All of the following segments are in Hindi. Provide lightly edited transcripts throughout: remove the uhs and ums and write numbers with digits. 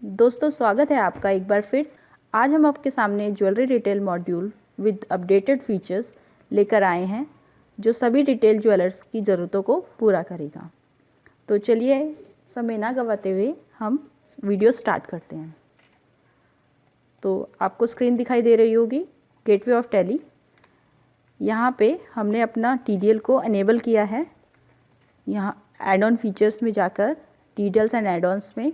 दोस्तों स्वागत है आपका एक बार फिर। आज हम आपके सामने jewellery retail module with updated features लेकर आए हैं जो सभी रिटेल ज्वेलर्स की ज़रूरतों को पूरा करेगा। तो चलिए समय ना गवाते हुए हम वीडियो स्टार्ट करते हैं। तो आपको स्क्रीन दिखाई दे रही होगी गेटवे ऑफ टैली। यहाँ पे हमने अपना TDL को अनेबल किया है। यहाँ एड ऑन फीचर्स में जाकर डिटेल्स एंड एड ऑन्स में,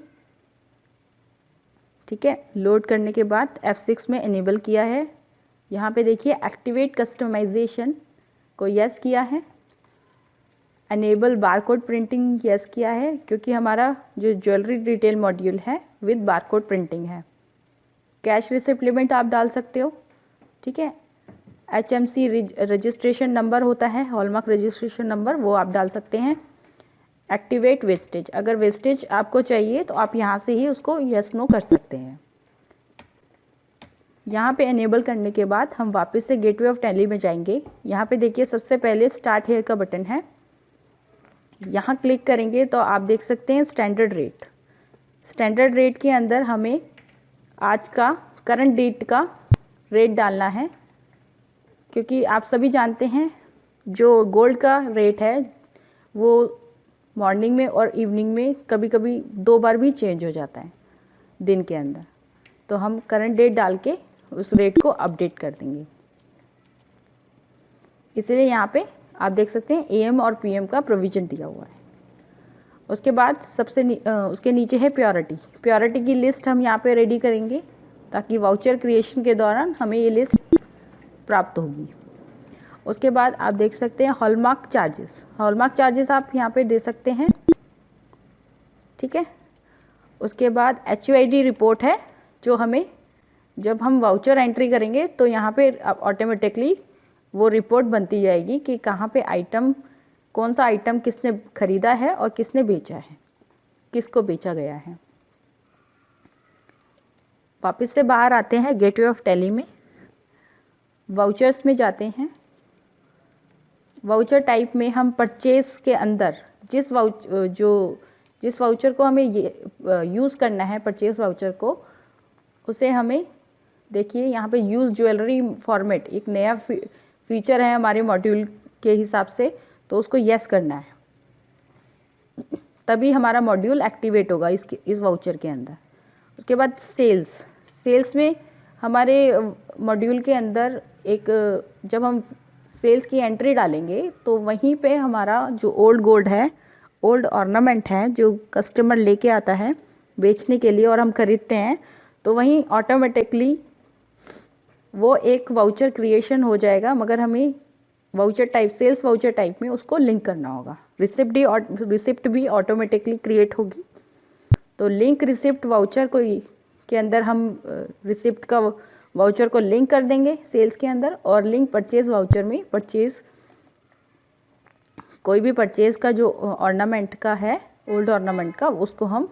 ठीक है, लोड करने के बाद F6 में इनेबल किया है। यहाँ पे देखिए एक्टिवेट कस्टमाइजेशन को यस किया है, अनेबल बारकोड प्रिंटिंग यस किया है क्योंकि हमारा जो ज्वेलरी रिटेल मॉड्यूल है विद बारकोड प्रिंटिंग है। कैश रिसिप्ट लिमिट आप डाल सकते हो, ठीक है। HMC रजिस्ट्रेशन नंबर होता है, हॉलमार्क रजिस्ट्रेशन नंबर, वो आप डाल सकते हैं। एक्टिवेट वेस्टेज, अगर वेस्टेज आपको चाहिए तो आप यहाँ से ही उसको यस नो कर सकते हैं। यहाँ पे एनेबल करने के बाद हम वापस से गेटवे ऑफ टैली में जाएंगे। यहाँ पे देखिए सबसे पहले स्टार्ट हेयर का बटन है, यहाँ क्लिक करेंगे तो आप देख सकते हैं स्टैंडर्ड रेट। स्टैंडर्ड रेट के अंदर हमें आज का करंट डेट का रेट डालना है क्योंकि आप सभी जानते हैं जो गोल्ड का रेट है वो मॉर्निंग में और इवनिंग में कभी कभी 2 बार भी चेंज हो जाता है दिन के अंदर। तो हम करंट डेट डाल के उस रेट को अपडेट कर देंगे। इसलिए यहाँ पे आप देख सकते हैं AM और PM का प्रोविज़न दिया हुआ है। उसके बाद उसके नीचे है प्योरिटी। प्योरिटी की लिस्ट हम यहाँ पे रेडी करेंगे ताकि वाउचर क्रिएशन के दौरान हमें ये लिस्ट प्राप्त होगी। उसके बाद आप देख सकते हैं हॉलमार्क चार्जेस। हॉलमार्क चार्जेस आप यहाँ पे दे सकते हैं, ठीक है। उसके बाद HUID रिपोर्ट है जो हमें जब हम वाउचर एंट्री करेंगे तो यहाँ पे ऑटोमेटिकली वो रिपोर्ट बनती जाएगी कि कहाँ पे आइटम, कौन सा आइटम किसने ख़रीदा है और किसने बेचा है, किसको बेचा गया है। वापस से बाहर आते हैं गेटवे ऑफ टैली में, वाउचर्स में जाते हैं। वाउचर टाइप में हम परचेस के अंदर जिस वाउचर को हमें यूज़ करना है, परचेस वाउचर को, उसे हमें देखिए यहाँ पे यूज़ ज्वेलरी फॉर्मेट एक नया फीचर है हमारे मॉड्यूल के हिसाब से, तो उसको यस करना है तभी हमारा मॉड्यूल एक्टिवेट होगा इस वाउचर के अंदर। उसके बाद सेल्स में हमारे मॉड्यूल के अंदर एक जब हम सेल्स की एंट्री डालेंगे तो वहीं पे हमारा जो ओल्ड गोल्ड है, ओल्ड ऑर्नामेंट है जो कस्टमर लेके आता है बेचने के लिए और हम ख़रीदते हैं, तो वहीं ऑटोमेटिकली वो एक वाउचर क्रिएशन हो जाएगा, मगर हमें voucher type, sales voucher type में उसको लिंक करना होगा। रिसिप्ट भी ऑटोमेटिकली क्रिएट होगी। तो लिंक रिसिप्ट वाउचर के अंदर हम रिसिप्ट का वाउचर को लिंक कर देंगे सेल्स के अंदर, और लिंक परचेज वाउचर में कोई भी परचेज का जो ऑर्नामेंट का है, ओल्ड ऑर्नामेंट का, उसको हम,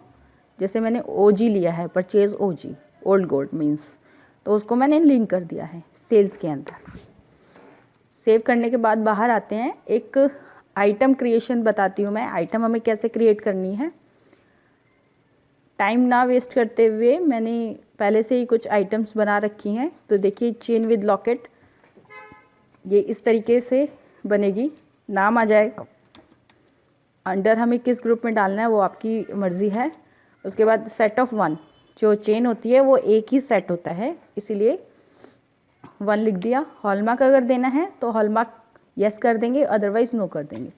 जैसे मैंने OG लिया है, purchase OG old gold means, तो उसको मैंने लिंक कर दिया है सेल्स के अंदर। सेव करने के बाद बाहर आते हैं। एक आइटम क्रिएशन बताती हूँ मैं, आइटम हमें कैसे क्रिएट करनी है। टाइम ना वेस्ट करते हुए मैंने पहले से ही कुछ आइटम्स बना रखी हैं। तो देखिए चेन विद लॉकेट, ये इस तरीके से बनेगी, नाम आ जाएगा। अंडर हमें किस ग्रुप में डालना है वो आपकी मर्ज़ी है। उसके बाद सेट ऑफ 1, जो चेन होती है वो एक ही सेट होता है, इसीलिए 1 लिख दिया। हॉलमार्क अगर देना है तो हॉलमार्क यस कर देंगे, अदरवाइज़ नो कर देंगे।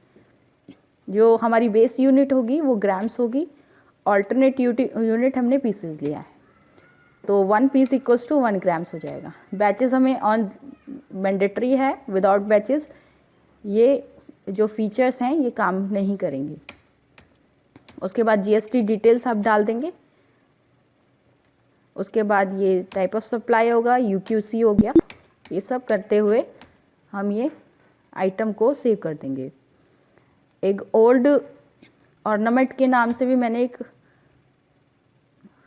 जो हमारी बेस यूनिट होगी वो ग्राम्स होगी, ऑल्टरनेट यूनिट हमने पीसेस लिया है, तो 1 पीस इक्वल्स टू 1 ग्राम्स हो जाएगा। बैचेस हमें ऑन मैंडेटरी है, विदाउट बैचेस ये जो फीचर्स हैं ये काम नहीं करेंगे। उसके बाद GST डिटेल्स आप डाल देंगे। उसके बाद ये टाइप ऑफ सप्लाई होगा, UQC हो गया। ये सब करते हुए हम ये आइटम को सेव कर देंगे। एक ओल्ड ऑर्नामेंट के नाम से भी मैंने एक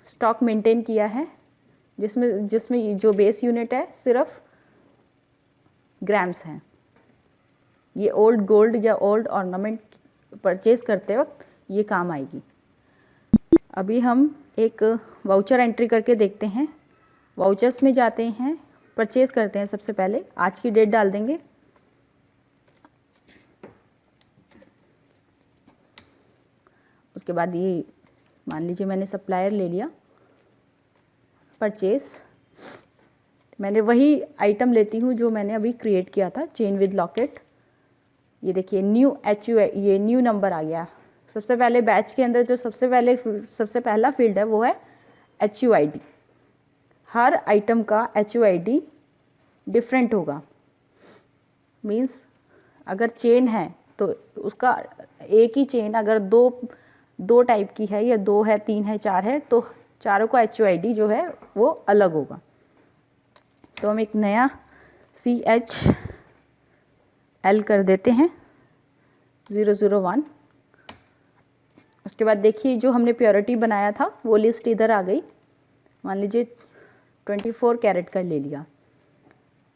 स्टॉक मेंटेन किया है जिसमें जो बेस यूनिट है सिर्फ ग्राम्स हैं। ये ओल्ड गोल्ड या ओल्ड ऑर्नामेंट परचेज करते वक्त ये काम आएगी। अभी हम एक वाउचर एंट्री करके देखते हैं। वाउचर्स में जाते हैं, परचेज़ करते हैं। सबसे पहले आज की डेट डाल देंगे। उसके बाद ये मान लीजिए मैंने सप्लायर ले लिया, परचेज़। मैंने वही आइटम लेती हूँ जो मैंने अभी क्रिएट किया था, चेन विद लॉकेट। ये देखिए न्यू ये न्यू नंबर आ गया। सबसे पहले बैच के अंदर जो सबसे पहला फील्ड है वो है HUID। हर आइटम का HUID डिफरेंट होगा। मीन्स अगर चेन है तो उसका एक ही चेन अगर दो टाइप की है, या 2 है, 3 है, 4 है, तो चारों का HUID जो है वो अलग होगा। तो हम एक नया CHL कर देते हैं 001। उसके बाद देखिए जो हमने प्योरिटी बनाया था वो लिस्ट इधर आ गई। मान लीजिए 24 कैरेट का ले लिया।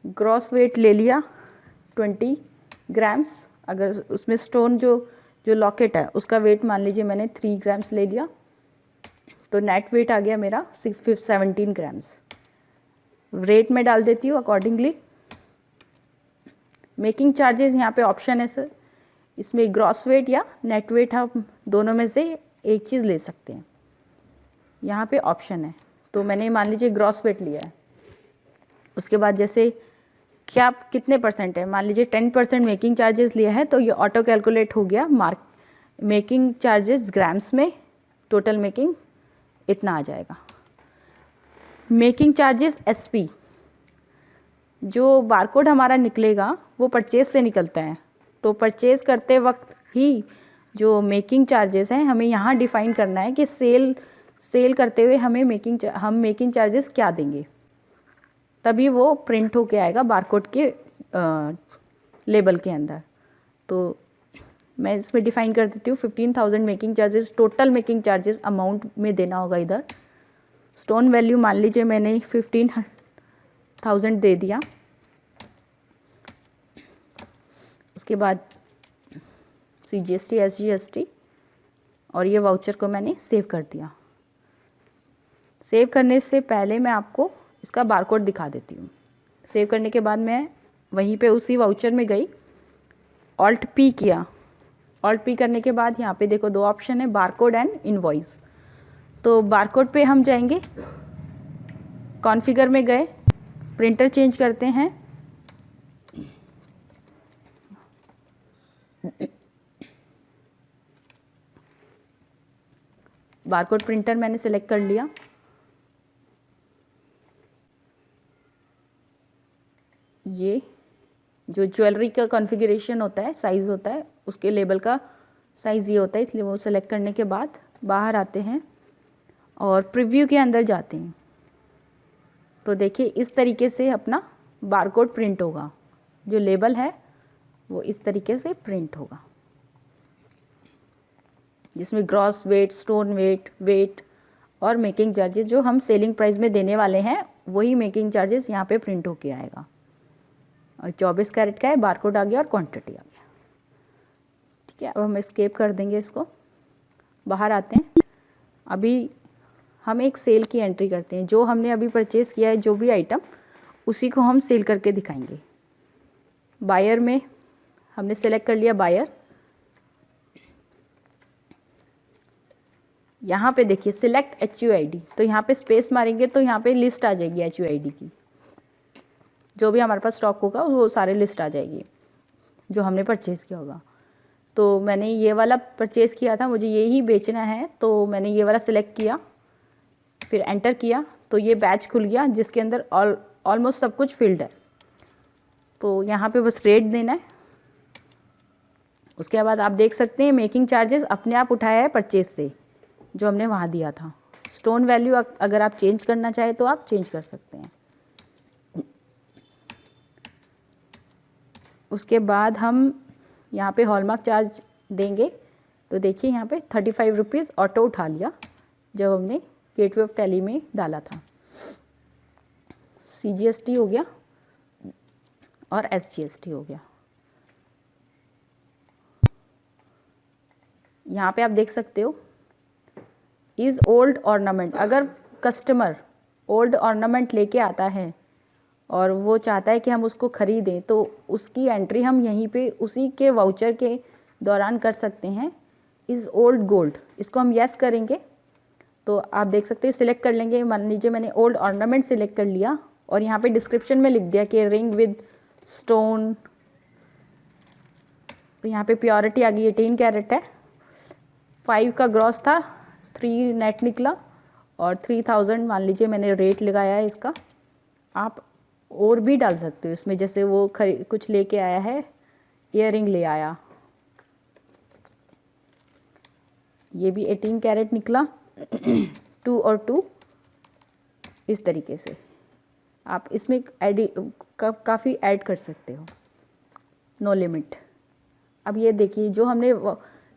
ग्रॉस वेट ले लिया 20 ग्राम्स। अगर उसमें स्टोन जो लॉकेट है उसका वेट मान लीजिए मैंने 3 ग्राम्स ले लिया, तो नेट वेट आ गया मेरा 17 ग्राम्स। रेट में डाल देती हूँ अकॉर्डिंगली। मेकिंग चार्जेस यहाँ पे ऑप्शन है सर, इसमें ग्रॉस वेट या नेट वेट हम दोनों में से एक चीज़ ले सकते हैं। यहाँ पे ऑप्शन है, तो मैंने मान लीजिए ग्रॉस वेट लिया है। उसके बाद जैसे क्या कितने परसेंट है, मान लीजिए 10% मेकिंग चार्जेस लिया है, तो ये ऑटो कैलकुलेट हो गया मेकिंग चार्जेस ग्राम्स में। टोटल मेकिंग इतना आ जाएगा। मेकिंग चार्जेस SP, जो बारकोड हमारा निकलेगा वो परचेज से निकलता है, तो परचेज करते वक्त ही जो मेकिंग चार्जेस हैं हमें यहाँ डिफ़ाइन करना है कि सेल करते हुए हम मेकिंग चार्जेस क्या देंगे, तभी वो प्रिंट होके आएगा बारकोड के लेबल के अंदर। तो मैं इसमें डिफ़ाइन कर देती हूँ 15,000 making charges. Total making charges amount में देना होगा इधर। स्टोन वैल्यू मान लीजिए मैंने 15,000 दे दिया। उसके बाद CGST SGST और ये वाउचर को मैंने सेव कर दिया। सेव करने से पहले मैं आपको इसका बारकोड दिखा देती हूँ। सेव करने के बाद मैं वहीं पे उसी वाउचर में गई, Alt P किया। Alt P करने के बाद यहाँ पे देखो 2 ऑप्शन है, बारकोड एंड इनवॉइस। तो बारकोड पे हम जाएंगे, कॉन्फ़िगर में गए, प्रिंटर चेंज करते हैं। बारकोड प्रिंटर मैंने सेलेक्ट कर लिया। ये जो ज्वेलरी का कॉन्फ़िगरेशन होता है, साइज़ होता है, उसके लेबल का साइज़ ये होता है, इसलिए वो सेलेक्ट करने के बाद बाहर आते हैं और प्रीव्यू के अंदर जाते हैं। तो देखिए इस तरीके से अपना बारकोड प्रिंट होगा। जो लेबल है वो इस तरीके से प्रिंट होगा, जिसमें ग्रॉस वेट, स्टोन वेट और मेकिंग चार्जेस जो हम सेलिंग प्राइस में देने वाले हैं वही मेकिंग चार्जेस यहाँ पे प्रिंट होके आएगा। और 24 कैरेट का है, बारकोड आ गया और क्वांटिटी आ गया। ठीक है, अब हम एस्केप कर देंगे इसको, बाहर आते हैं। अभी हम एक सेल की एंट्री करते हैं। जो हमने अभी परचेज़ किया है जो भी आइटम, उसी को हम सेल करके दिखाएंगे। बायर में हमने सेलेक्ट कर लिया बायर। यहाँ पे देखिए सिलेक्ट HUID, तो यहाँ पे स्पेस मारेंगे तो यहाँ पे लिस्ट आ जाएगी HUID की। जो भी हमारे पास स्टॉक होगा वो सारे लिस्ट आ जाएगी जो हमने परचेज़ किया होगा। तो मैंने ये वाला परचेज़ किया था, मुझे ये ही बेचना है, तो मैंने ये वाला सिलेक्ट किया, फिर एंटर किया, तो ये बैच खुल गया जिसके अंदर ऑलमोस्ट सब कुछ फिल्ड है। तो यहाँ पे बस रेट देना है। उसके बाद आप देख सकते हैं मेकिंग चार्जेस अपने आप उठाया है परचेज़ से, जो हमने वहाँ दिया था। स्टोन वैल्यू अगर आप चेंज करना चाहें तो आप चेंज कर सकते हैं। उसके बाद हम यहाँ पे हॉलमार्क चार्ज देंगे, तो देखिए यहाँ पे 35 रुपीज़ ऑटो उठा लिया जब हमने गेटवे ऑफ टैली में डाला था। CGST हो गया और SGST हो गया। यहाँ पे आप देख सकते हो इज़ ओल्ड ऑर्नामेंट, अगर कस्टमर ओल्ड ऑर्नामेंट लेके आता है और वो चाहता है कि हम उसको ख़रीदें, तो उसकी एंट्री हम यहीं पे उसी के वाउचर के दौरान कर सकते हैं। इज़ ओल्ड गोल्ड, इसको हम यस करेंगे तो आप देख सकते हो सिलेक्ट कर लेंगे। मान लीजिए मैंने ओल्ड ऑर्नामेंट सिलेक्ट कर लिया और यहाँ पे डिस्क्रिप्शन में लिख दिया कि रिंग विद स्टोन, यहाँ पे प्योरिटी आ गई 18 कैरेट है, 5 का ग्रॉस था, 3 नेट निकला और 3000 मान लीजिए मैंने रेट लगाया है इसका। आप और भी डाल सकते हो इसमें, जैसे वो कुछ लेके आया है, इयररिंग ले आया, ये भी 18 कैरेट निकला 2 और 2, इस तरीके से आप इसमें काफ़ी ऐड कर सकते हो, नो लिमिट। अब ये देखिए जो हमने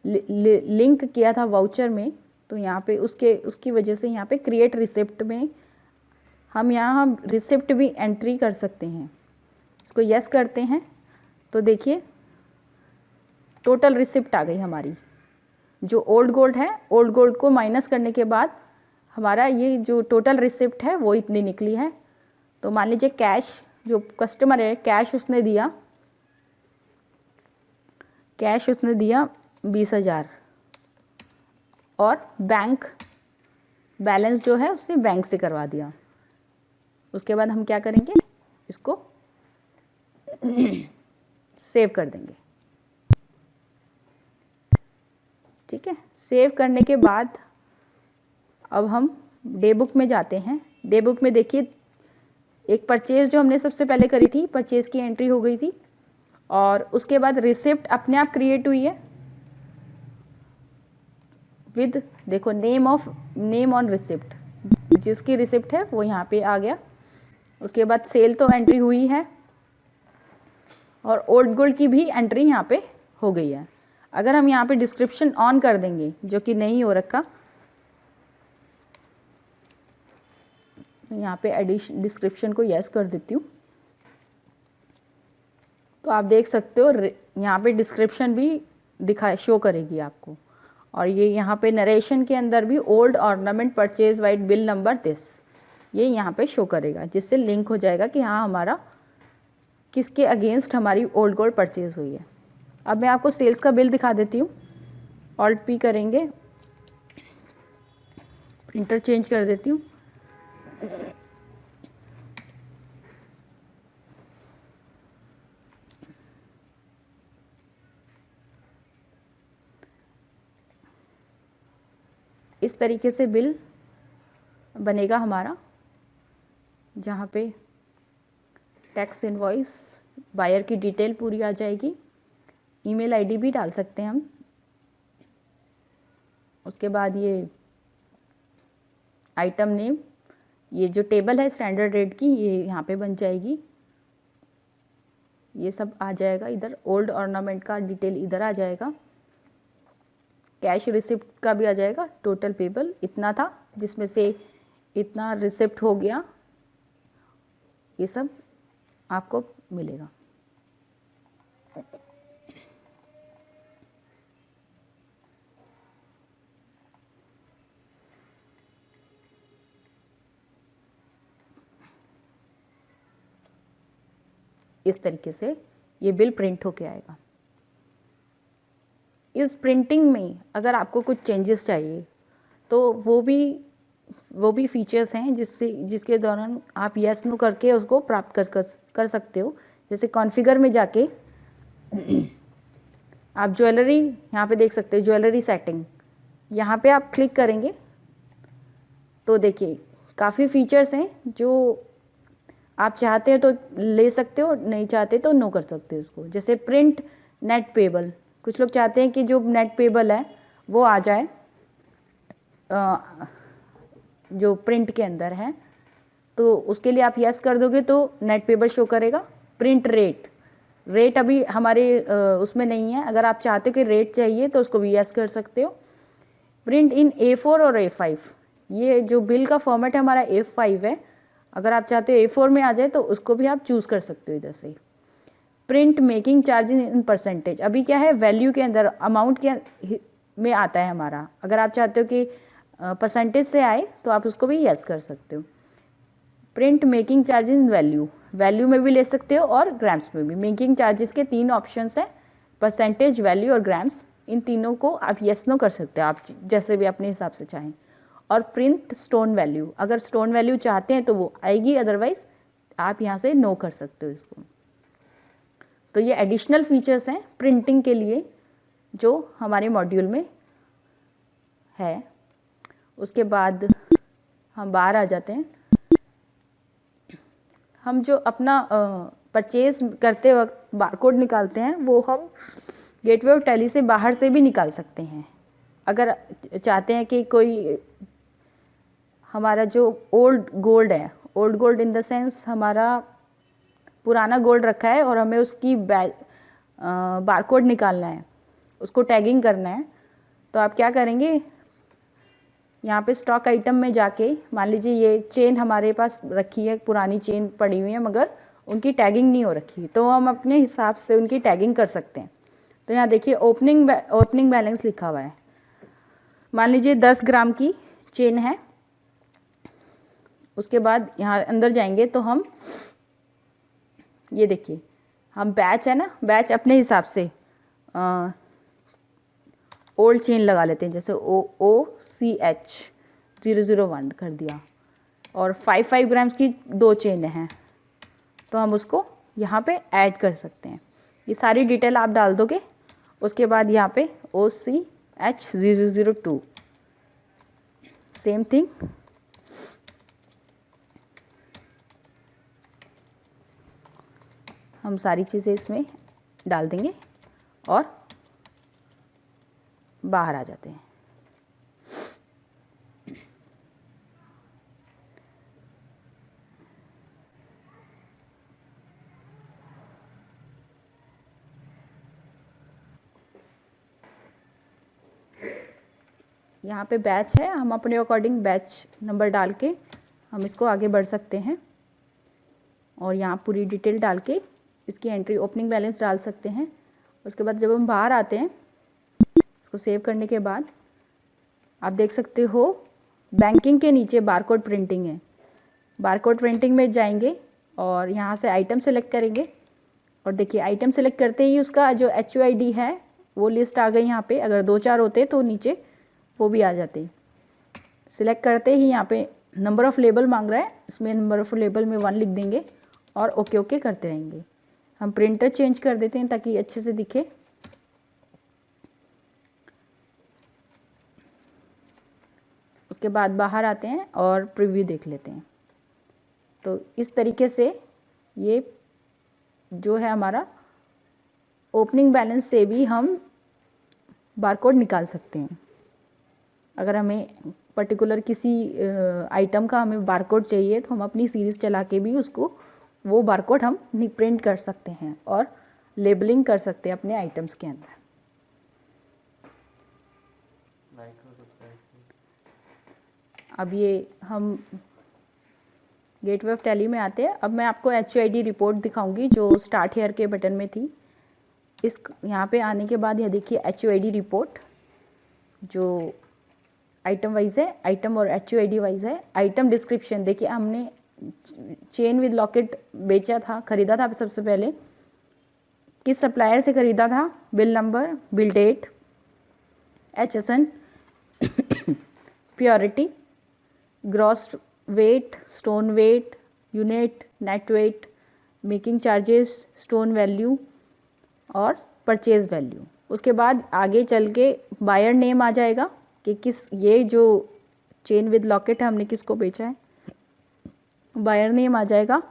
लिंक किया था वाउचर में, तो यहाँ पे उसकी वजह से यहाँ पे क्रिएट रिसिप्ट में हम यहाँ रिसिप्ट भी एंट्री कर सकते हैं। इसको यस करते हैं तो देखिए टोटल रिसिप्ट आ गई हमारी। जो ओल्ड गोल्ड है, ओल्ड गोल्ड को माइनस करने के बाद हमारा ये जो टोटल रिसिप्ट है वो इतनी निकली है। तो मान लीजिए कैश, जो कस्टमर है कैश उसने दिया 20,000 और बैंक बैलेंस जो है उसने बैंक से करवा दिया। उसके बाद हम क्या करेंगे, इसको सेव कर देंगे। ठीक है, सेव करने के बाद अब हम डे बुक में जाते हैं। डे बुक में देखिए एक परचेज़ जो हमने सबसे पहले करी थी, परचेज़ की एंट्री हो गई थी और उसके बाद रिसिप्ट अपने आप क्रिएट हुई है विद, देखो नेम ऑन रिसिप्ट, जिसकी रिसिप्ट है वो यहाँ पे आ गया। उसके बाद सेल तो एंट्री हुई है और ओल्ड गोल्ड की भी एंट्री यहाँ पे हो गई है। अगर हम यहाँ पे डिस्क्रिप्शन ऑन कर देंगे, जो कि नहीं हो रखा, यहाँ पे डिस्क्रिप्शन को यस कर देती हूँ, तो आप देख सकते हो यहाँ पे डिस्क्रिप्शन भी शो करेगी आपको। और ये यहाँ पे नरेशन के अंदर भी old ornament purchase white bill number this, ये यहाँ पे शो करेगा, जिससे लिंक हो जाएगा कि हाँ हमारा किसके अगेंस्ट हमारी ओल्ड गोल्ड परचेज हुई है। अब मैं आपको सेल्स का बिल दिखा देती हूँ। ऑल्ट पी करेंगे, प्रिंटर चेंज कर देती हूँ। इस तरीके से बिल बनेगा हमारा, जहाँ पे टैक्स इनवॉइस, बायर की डिटेल पूरी आ जाएगी, ईमेल आईडी भी डाल सकते हैं हम। उसके बाद ये आइटम नेम, ये जो टेबल है स्टैंडर्ड रेट की, ये यहाँ पे बन जाएगी, ये सब आ जाएगा इधर। ओल्ड ऑर्नामेंट का डिटेल इधर आ जाएगा, कैश रिसिप्ट का भी आ जाएगा। टोटल पेबल इतना था, जिसमें से इतना रिसिप्ट हो गया, ये सब आपको मिलेगा। इस तरीके से ये बिल प्रिंट होके आएगा। इस प्रिंटिंग में अगर आपको कुछ चेंजेस चाहिए तो वो भी फीचर्स हैं जिसके दौरान आप यस नो करके उसको प्राप्त कर सकते हो। जैसे कॉन्फ़िगर में जाके आप ज्वेलरी यहाँ पे देख सकते हो, ज्वेलरी सेटिंग, यहाँ पे आप क्लिक करेंगे तो देखिए काफ़ी फीचर्स हैं जो आप चाहते हो तो ले सकते हो, नहीं चाहते तो नो कर सकते हो उसको। जैसे प्रिंट नेट पेबल, कुछ लोग चाहते हैं कि जो नेट पेबल है वो आ जाए जो प्रिंट के अंदर है, तो उसके लिए आप यस कर दोगे तो नेट पेबल शो करेगा। प्रिंट रेट अभी हमारे उसमें नहीं है, अगर आप चाहते हो कि रेट चाहिए तो उसको भी यस कर सकते हो। प्रिंट इन A4 और A5, ये जो बिल का फॉर्मेट है हमारा A5 है, अगर आप चाहते हो A4 में आ जाए तो उसको भी आप चूज़ कर सकते हो इधर से। Print making charge in percentage, अभी क्या है वैल्यू के अंदर, अमाउंट के में आता है हमारा। अगर आप चाहते हो कि परसेंटेज से आए तो आप उसको भी यस कर सकते हो। प्रिंट मेकिंग चार्जेस इन वैल्यू, वैल्यू में भी ले सकते हो और ग्राम्स में भी। मेकिंग चार्जेस के 3 ऑप्शंस हैं, परसेंटेज, वैल्यू और ग्राम्स। इन तीनों को आप यस नो कर सकते हो, आप जैसे भी अपने हिसाब से चाहें। और प्रिंट स्टोन वैल्यू, अगर स्टोन वैल्यू चाहते हैं तो वो आएगी, अदरवाइज आप यहाँ से नो कर सकते हो इसको। तो ये एडिशनल फीचर्स हैं प्रिंटिंग के लिए जो हमारे मॉड्यूल में है। उसके बाद हम बाहर आ जाते हैं। हम जो अपना परचेज करते वक्त बारकोड निकालते हैं वो हम गेटवे ऑफ टैली से बाहर से भी निकाल सकते हैं। अगर चाहते हैं कि कोई हमारा जो ओल्ड गोल्ड है, old gold in the sense हमारा पुराना गोल्ड रखा है और हमें उसकी बारकोड निकालना है, उसको टैगिंग करना है, तो आप क्या करेंगे, यहाँ पे स्टॉक आइटम में जाके, मान लीजिए ये चेन हमारे पास रखी है, पुरानी चेन पड़ी हुई है मगर उनकी टैगिंग नहीं हो रखी, तो हम अपने हिसाब से उनकी टैगिंग कर सकते हैं। तो यहाँ देखिए ओपनिंग बैलेंस लिखा हुआ है। मान लीजिए 10 ग्राम की चेन है। उसके बाद यहाँ अंदर जाएंगे तो हम ये देखिए, हम बैच है ना, बैच अपने हिसाब से ओल्ड चेन लगा लेते हैं, जैसे OCH 001 कर दिया, और 5 ग्राम्स की 2 चेन हैं तो हम उसको यहाँ पे ऐड कर सकते हैं। ये सारी डिटेल आप डाल दोगे। उसके बाद यहाँ पे OCH 002 सेम थिंग, हम सारी चीज़ें इसमें डाल देंगे और बाहर आ जाते हैं। यहाँ पे बैच है, हम अपने अकॉर्डिंग बैच नंबर डाल के हम इसको आगे बढ़ सकते हैं और यहाँ पूरी डिटेल डाल के इसकी एंट्री ओपनिंग बैलेंस डाल सकते हैं। उसके बाद जब हम बाहर आते हैं, इसको सेव करने के बाद आप देख सकते हो बैंकिंग के नीचे बारकोड प्रिंटिंग है। बारकोड प्रिंटिंग में जाएंगे और यहाँ से आइटम सेलेक्ट करेंगे और देखिए आइटम सेलेक्ट करते ही उसका जो HUID है वो लिस्ट आ गई यहाँ पे। अगर 2-4 होते तो नीचे वो भी आ जाते। सिलेक्ट करते ही यहाँ पे नंबर ऑफ़ लेबल मांग रहा है, इसमें नंबर ऑफ़ लेबल में 1 लिख देंगे और ओके करते रहेंगे। हम प्रिंटर चेंज कर देते हैं ताकि अच्छे से दिखे। उसके बाद बाहर आते हैं और प्रीव्यू देख लेते हैं। तो इस तरीके से ये जो है हमारा ओपनिंग बैलेंस से भी हम बारकोड निकाल सकते हैं। अगर हमें पर्टिकुलर किसी आइटम का हमें बारकोड चाहिए तो हम अपनी सीरीज़ चला के भी उसको वो बारकोड हम प्रिंट कर सकते हैं और लेबलिंग कर सकते हैं अपने आइटम्स के अंदर। अब ये हम गेटवे ऑफ टैली में आते हैं। अब मैं आपको HUID रिपोर्ट दिखाऊंगी जो स्टार्ट हेयर के बटन में थी। इस यहाँ पे आने के बाद यह देखिए HUID रिपोर्ट जो आइटम वाइज है, आइटम और HUID वाइज है। आइटम डिस्क्रिप्शन देखिए, हमने चेन विद लॉकेट बेचा था, ख़रीदा था सबसे पहले, किस सप्लायर से ख़रीदा था, bill number, bill date, HSN, purity, gross weight, stone weight, unit, net weight, making charges, stone value और परचेज वैल्यू। उसके बाद आगे चल के बायर नेम आ जाएगा कि किस, ये जो चेन विद लॉकेट है हमने किसको बेचा है, बायर नेम आ जाएगा,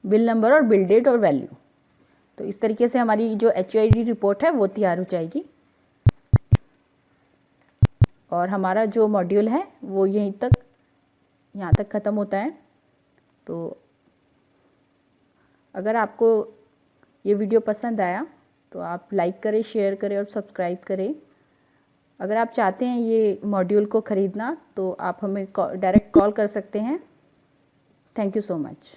बिल नंबर और बिल डेट और वैल्यू। तो इस तरीके से हमारी जो HUID रिपोर्ट है वो तैयार हो जाएगी और हमारा जो मॉड्यूल है वो यहाँ तक ख़त्म होता है। तो अगर आपको ये वीडियो पसंद आया तो आप लाइक करें, शेयर करें और सब्सक्राइब करें। अगर आप चाहते हैं ये मॉड्यूल को ख़रीदना तो आप हमें डायरेक्ट कॉल कर सकते हैं। Thank you so much.